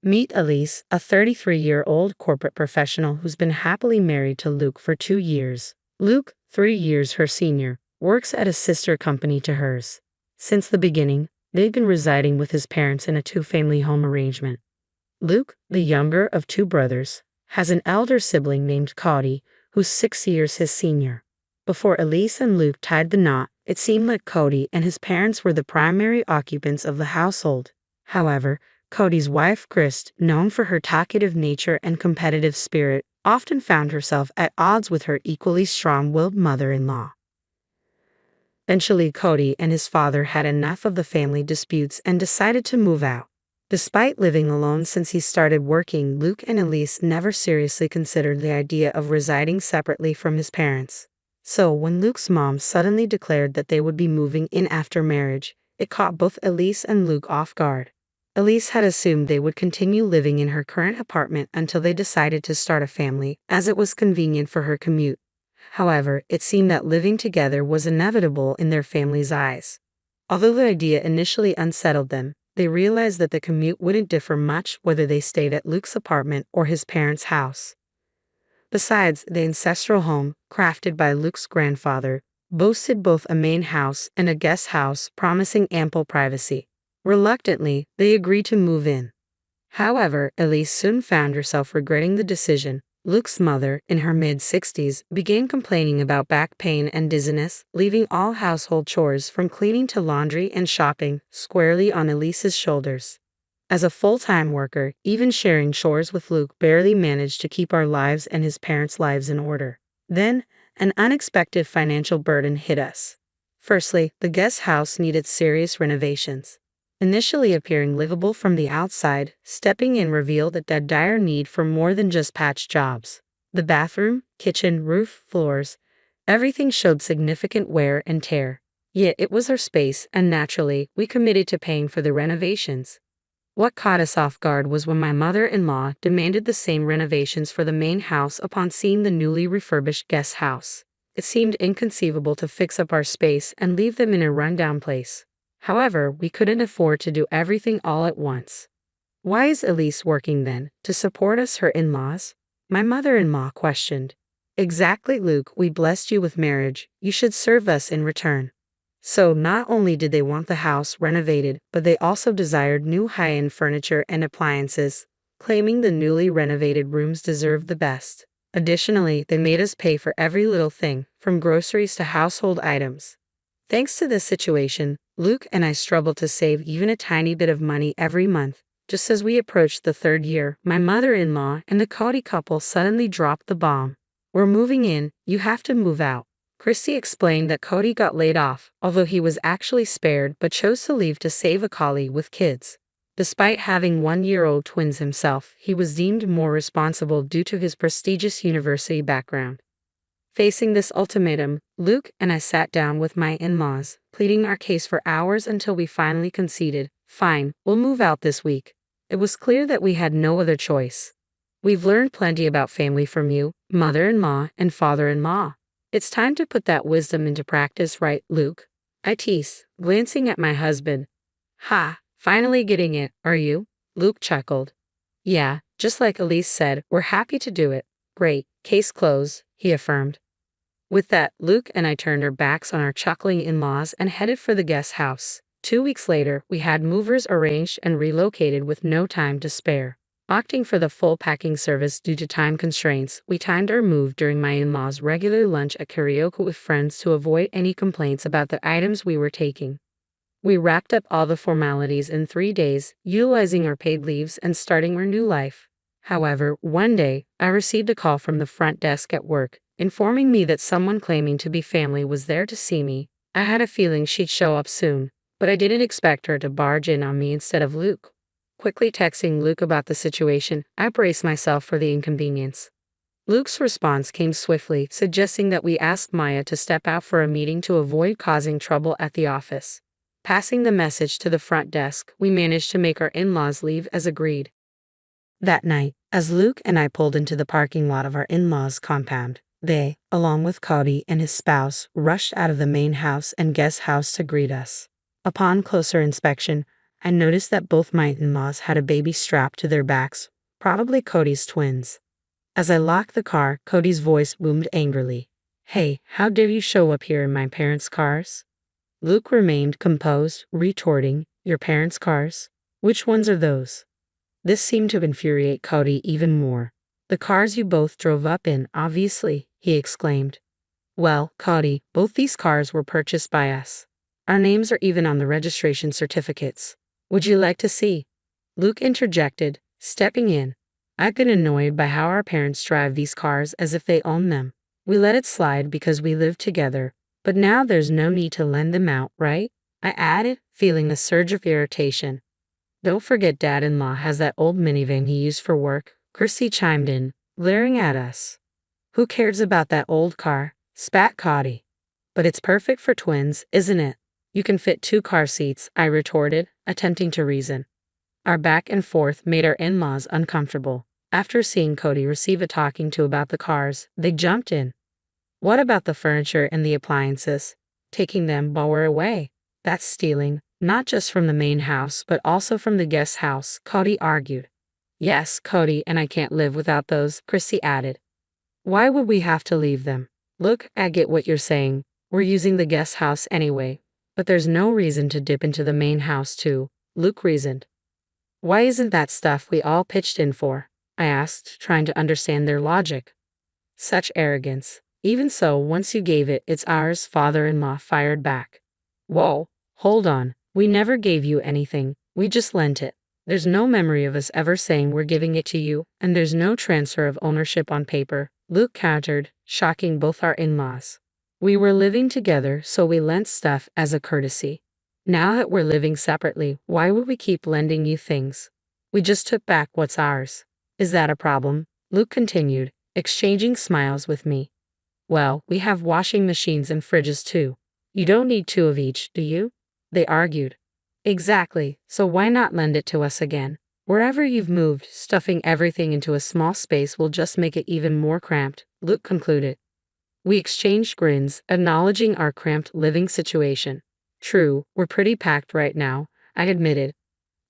Meet Elise, a 33-year-old corporate professional who's been happily married to Luke for 2 years. Luke, 3 years her senior, works at a sister company to hers. Since the beginning, they've been residing with his parents in a two-family home arrangement. Luke, the younger of 2 brothers, has an elder sibling named Cody, who's 6 years his senior. Before Elise and Luke tied the knot, it seemed like Cody and his parents were the primary occupants of the household. However, Cody's wife, Chris, known for her talkative nature and competitive spirit, often found herself at odds with her equally strong-willed mother-in-law. Eventually, Cody and his father had enough of the family disputes and decided to move out. Despite living alone since he started working, Luke and Elise never seriously considered the idea of residing separately from his parents. So, when Luke's mom suddenly declared that they would be moving in after marriage, it caught both Elise and Luke off guard. Elise had assumed they would continue living in her current apartment until they decided to start a family, as it was convenient for her commute. However, it seemed that living together was inevitable in their family's eyes. Although the idea initially unsettled them, they realized that the commute wouldn't differ much whether they stayed at Luke's apartment or his parents' house. Besides, the ancestral home, crafted by Luke's grandfather, boasted both a main house and a guest house, promising ample privacy. Reluctantly, they agreed to move in. However, Elise soon found herself regretting the decision. Luke's mother, in her mid-60s, began complaining about back pain and dizziness, leaving all household chores from cleaning to laundry and shopping squarely on Elise's shoulders. As a full-time worker, even sharing chores with Luke barely managed to keep our lives and his parents' lives in order. Then, an unexpected financial burden hit us. Firstly, the guest house needed serious renovations. Initially appearing livable from the outside, stepping in revealed a dire need for more than just patch jobs. The bathroom, kitchen, roof, floors, everything showed significant wear and tear. Yet it was our space, and naturally, we committed to paying for the renovations. What caught us off guard was when my mother-in-law demanded the same renovations for the main house upon seeing the newly refurbished guest house. It seemed inconceivable to fix up our space and leave them in a rundown place. However, we couldn't afford to do everything all at once. Why is Elise working then? To support us, her in-laws? My mother-in-law questioned. Exactly, Luke, we blessed you with marriage. You should serve us in return. So not only did they want the house renovated, but they also desired new high-end furniture and appliances, claiming the newly renovated rooms deserved the best. Additionally, they made us pay for every little thing, from groceries to household items. Thanks to this situation, Luke and I struggled to save even a tiny bit of money every month. Just as we approached the 3rd year, my mother-in-law and the Cody couple suddenly dropped the bomb. We're moving in, you have to move out. Christy explained that Cody got laid off, although he was actually spared but chose to leave to save a collie with kids. Despite having 1-year-old twins himself, he was deemed more responsible due to his prestigious university background. Facing this ultimatum, Luke and I sat down with my in-laws, pleading our case for hours until we finally conceded. Fine, we'll move out this week. It was clear that we had no other choice. We've learned plenty about family from you, mother-in-law and father-in-law. It's time to put that wisdom into practice, right, Luke? I teased, glancing at my husband. Ha, finally getting it, are you? Luke chuckled. Yeah, just like Elise said, we're happy to do it. Great, case closed, he affirmed. With that, Luke and I turned our backs on our chuckling in-laws and headed for the guest house. 2 weeks later, we had movers arranged and relocated with no time to spare. Opting for the full packing service due to time constraints, we timed our move during my in-laws' regular lunch at karaoke with friends to avoid any complaints about the items we were taking. We wrapped up all the formalities in 3 days, utilizing our paid leaves and starting our new life. However, one day, I received a call from the front desk at work, informing me that someone claiming to be family was there to see me. I had a feeling she'd show up soon, but I didn't expect her to barge in on me instead of Luke. Quickly texting Luke about the situation, I braced myself for the inconvenience. Luke's response came swiftly, suggesting that we ask Maya to step out for a meeting to avoid causing trouble at the office. Passing the message to the front desk, we managed to make our in-laws leave as agreed. That night, as Luke and I pulled into the parking lot of our in-laws' compound, they, along with Cody and his spouse, rushed out of the main house and guest house to greet us. Upon closer inspection, I noticed that both my in-laws had a baby strapped to their backs, probably Cody's twins. As I locked the car, Cody's voice boomed angrily. Hey, how dare you show up here in my parents' cars? Luke remained composed, retorting, your parents' cars? Which ones are those? This seemed to infuriate Cody even more. The cars you both drove up in, obviously, he exclaimed. Well, Cody, both these cars were purchased by us. Our names are even on the registration certificates. Would you like to see? Luke interjected, stepping in. I've been annoyed by how our parents drive these cars as if they own them. We let it slide because we live together, but now there's no need to lend them out, right? I added, feeling a surge of irritation. Don't forget Dad-in-law has that old minivan he used for work, Chrissy chimed in, glaring at us. Who cares about that old car? Spat Cody. But it's perfect for twins, isn't it? You can fit 2 car seats, I retorted, attempting to reason. Our back and forth made our in-laws uncomfortable. After seeing Cody receive a talking to about the cars, they jumped in. What about the furniture and the appliances? Taking them while we're away. That's stealing, not just from the main house but also from the guest house, Cody argued. Yes, Cody, and I can't live without those, Chrissy added. Why would we have to leave them? Look, I get what you're saying. We're using the guest house anyway. But there's no reason to dip into the main house too, Luke reasoned. Why isn't that stuff we all pitched in for? I asked, trying to understand their logic. Such arrogance. Even so, once you gave it, it's ours, father-in-law fired back. Whoa, hold on. We never gave you anything. We just lent it. There's no memory of us ever saying we're giving it to you, and there's no transfer of ownership on paper, Luke countered, shocking both our in-laws. We were living together, so we lent stuff as a courtesy. Now that we're living separately, why would we keep lending you things? We just took back what's ours. Is that a problem? Luke continued, exchanging smiles with me. Well, we have washing machines and fridges too. You don't need 2 of each, do you? They argued. Exactly, so why not lend it to us again? Wherever you've moved, stuffing everything into a small space will just make it even more cramped, Luke concluded. We exchanged grins, acknowledging our cramped living situation. True, we're pretty packed right now, I admitted.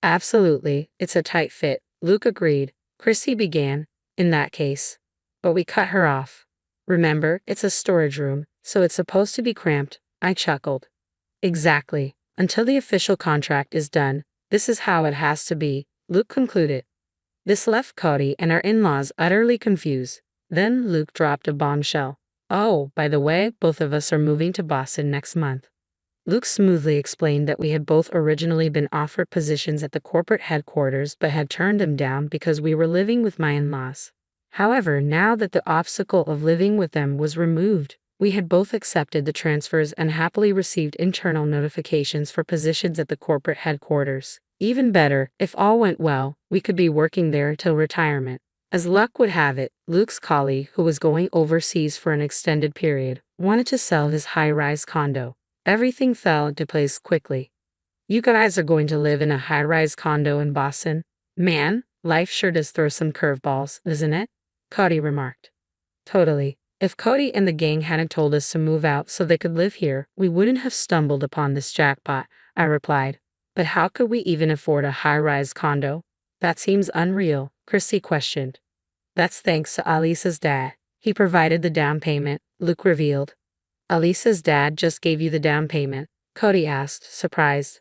Absolutely, it's a tight fit, Luke agreed. Chrissy began, in that case. But we cut her off. Remember, it's a storage room, so it's supposed to be cramped, I chuckled. Exactly. Until the official contract is done, this is how it has to be, Luke concluded. This left Cody and our in-laws utterly confused. Then Luke dropped a bombshell. Oh, by the way, both of us are moving to Boston next month. Luke smoothly explained that we had both originally been offered positions at the corporate headquarters but had turned them down because we were living with my in-laws. However, now that the obstacle of living with them was removed, we had both accepted the transfers and happily received internal notifications for positions at the corporate headquarters. Even better, if all went well, we could be working there till retirement. As luck would have it, Luke's colleague, who was going overseas for an extended period, wanted to sell his high-rise condo. Everything fell into place quickly. You guys are going to live in a high-rise condo in Boston? Man, life sure does throw some curveballs, doesn't it? Cody remarked. Totally. If Cody and the gang hadn't told us to move out so they could live here, we wouldn't have stumbled upon this jackpot, I replied. But how could we even afford a high-rise condo? That seems unreal, Chrissy questioned. That's thanks to Alisa's dad. He provided the down payment, Luke revealed. Alisa's dad just gave you the down payment? Cody asked, surprised.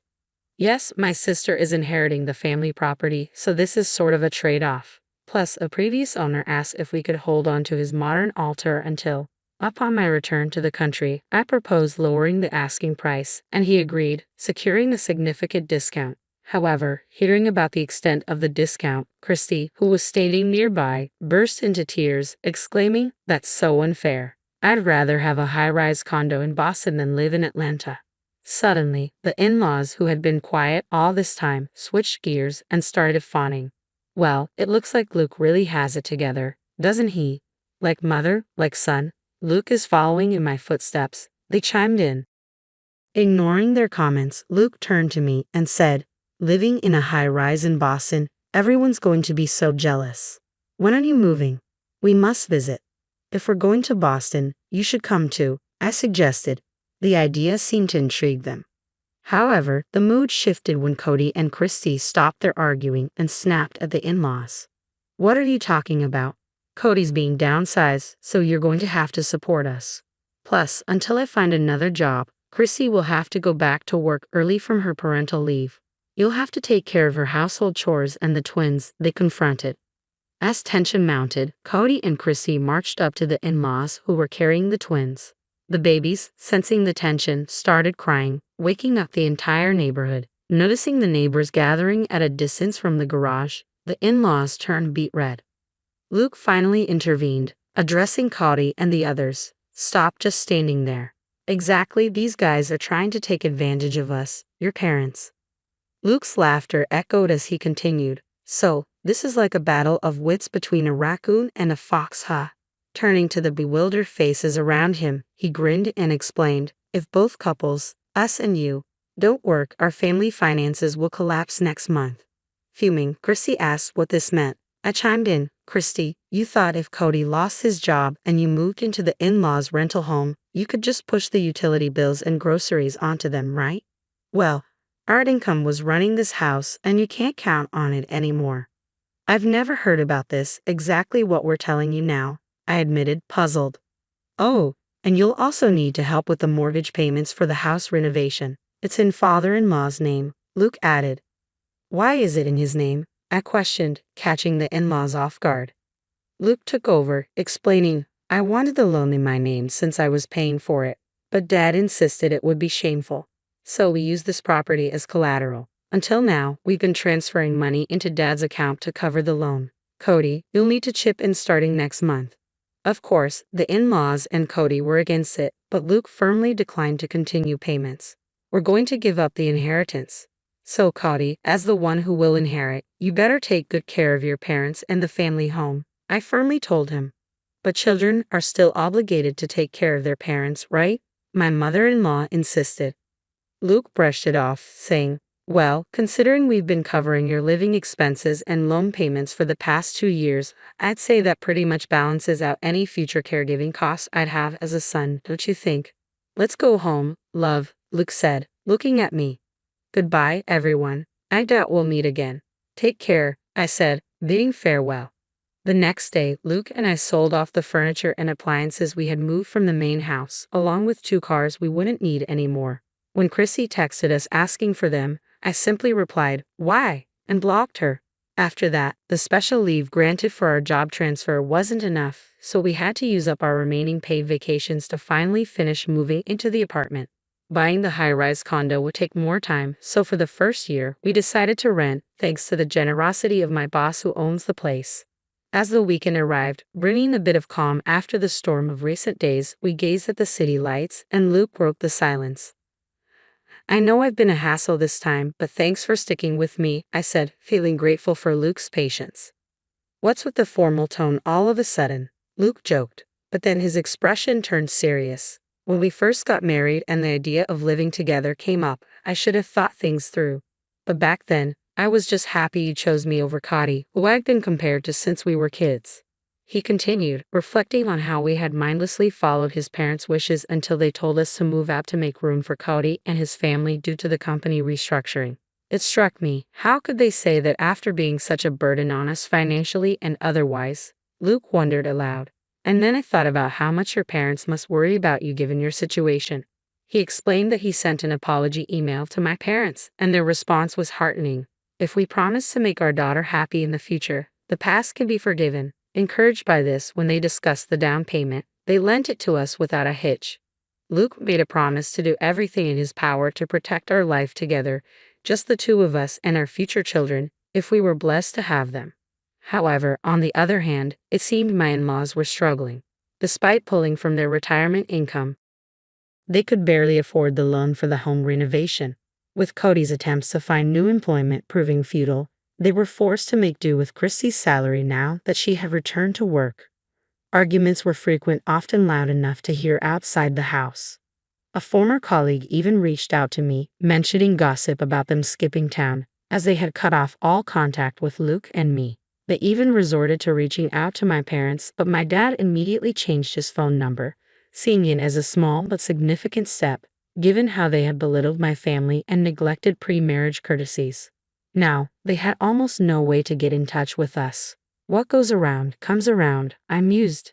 Yes, my sister is inheriting the family property, so this is sort of a trade-off. Plus, a previous owner asked if we could hold on to his modern altar until, upon my return to the country, I proposed lowering the asking price, and he agreed, securing a significant discount. However, hearing about the extent of the discount, Christy, who was standing nearby, burst into tears, exclaiming, "That's so unfair. I'd rather have a high-rise condo in Boston than live in Atlanta." Suddenly, the in-laws, who had been quiet all this time, switched gears and started fawning. Well, it looks like Luke really has it together, doesn't he? Like mother, like son. Luke is following in my footsteps, they chimed in. Ignoring their comments, Luke turned to me and said, living in a high-rise in Boston, everyone's going to be so jealous. When are you moving? We must visit. If we're going to Boston, you should come too, I suggested. The idea seemed to intrigue them. However, the mood shifted when Cody and Christy stopped their arguing and snapped at the in-laws. What are you talking about? Cody's being downsized, so you're going to have to support us. Plus, until I find another job, Christy will have to go back to work early from her parental leave. You'll have to take care of her household chores and the twins, they confronted. As tension mounted, Cody and Christy marched up to the in-laws who were carrying the twins. The babies, sensing the tension, started crying, waking up the entire neighborhood. Noticing the neighbors gathering at a distance from the garage, the in-laws turned beet red. Luke finally intervened, addressing Cody and the others. Stop just standing there. Exactly, these guys are trying to take advantage of us, your parents. Luke's laughter echoed as he continued. So, this is like a battle of wits between a raccoon and a fox, huh? Turning to the bewildered faces around him, he grinned and explained, if both couples, us and you, don't work, our family finances will collapse next month. Fuming, Christy asked what this meant. I chimed in, Christy, you thought if Cody lost his job and you moved into the in-laws' rental home, you could just push the utility bills and groceries onto them, right? Well, our income was running this house and you can't count on it anymore. I've never heard about this, exactly what we're telling you now, I admitted, puzzled. Oh, and you'll also need to help with the mortgage payments for the house renovation. It's in father-in-law's name, Luke added. Why is it in his name? I questioned, catching the in-laws off guard. Luke took over, explaining, I wanted the loan in my name since I was paying for it, but Dad insisted it would be shameful. So we used this property as collateral. Until now, we've been transferring money into Dad's account to cover the loan. Cody, you'll need to chip in starting next month. Of course, the in-laws and Cody were against it, but Luke firmly declined to continue payments. We're going to give up the inheritance. So Cody, as the one who will inherit, you better take good care of your parents and the family home, I firmly told him. But children are still obligated to take care of their parents, right? My mother-in-law insisted. Luke brushed it off, saying, well, considering we've been covering your living expenses and loan payments for the past 2 years, I'd say that pretty much balances out any future caregiving costs I'd have as a son, don't you think? Let's go home, love, Luke said, looking at me. Goodbye, everyone. I doubt we'll meet again. Take care, I said, bidding farewell. The next day, Luke and I sold off the furniture and appliances we had moved from the main house, along with 2 cars we wouldn't need anymore. When Chrissy texted us asking for them, I simply replied, why? And blocked her. After that, the special leave granted for our job transfer wasn't enough, so we had to use up our remaining paid vacations to finally finish moving into the apartment. Buying the high-rise condo would take more time, so for the first year, we decided to rent, thanks to the generosity of my boss who owns the place. As the weekend arrived, bringing a bit of calm after the storm of recent days, we gazed at the city lights, and Luke broke the silence. I know I've been a hassle this time, but thanks for sticking with me, I said, feeling grateful for Luke's patience. What's with the formal tone all of a sudden? Luke joked, but then his expression turned serious. When we first got married and the idea of living together came up, I should have thought things through. But back then, I was just happy you chose me over Cody, who I've been compared to since we were kids. He continued, reflecting on how we had mindlessly followed his parents' wishes until they told us to move out to make room for Cody and his family due to the company restructuring. It struck me, how could they say that after being such a burden on us financially and otherwise? Luke wondered aloud. And then I thought about how much your parents must worry about you given your situation. He explained that he sent an apology email to my parents, and their response was heartening. If we promise to make our daughter happy in the future, the past can be forgiven. Encouraged by this, when they discussed the down payment, they lent it to us without a hitch. Luke made a promise to do everything in his power to protect our life together, just the 2 of us and our future children, if we were blessed to have them. However, on the other hand, it seemed my in-laws were struggling. Despite pulling from their retirement income, they could barely afford the loan for the home renovation. With Cody's attempts to find new employment proving futile, they were forced to make do with Christy's salary now that she had returned to work. Arguments were frequent, often loud enough to hear outside the house. A former colleague even reached out to me, mentioning gossip about them skipping town, as they had cut off all contact with Luke and me. They even resorted to reaching out to my parents, but my dad immediately changed his phone number, seeing it as a small but significant step. given how they had belittled my family and neglected pre-marriage courtesies. Now, they had almost no way to get in touch with us. What goes around comes around, I mused.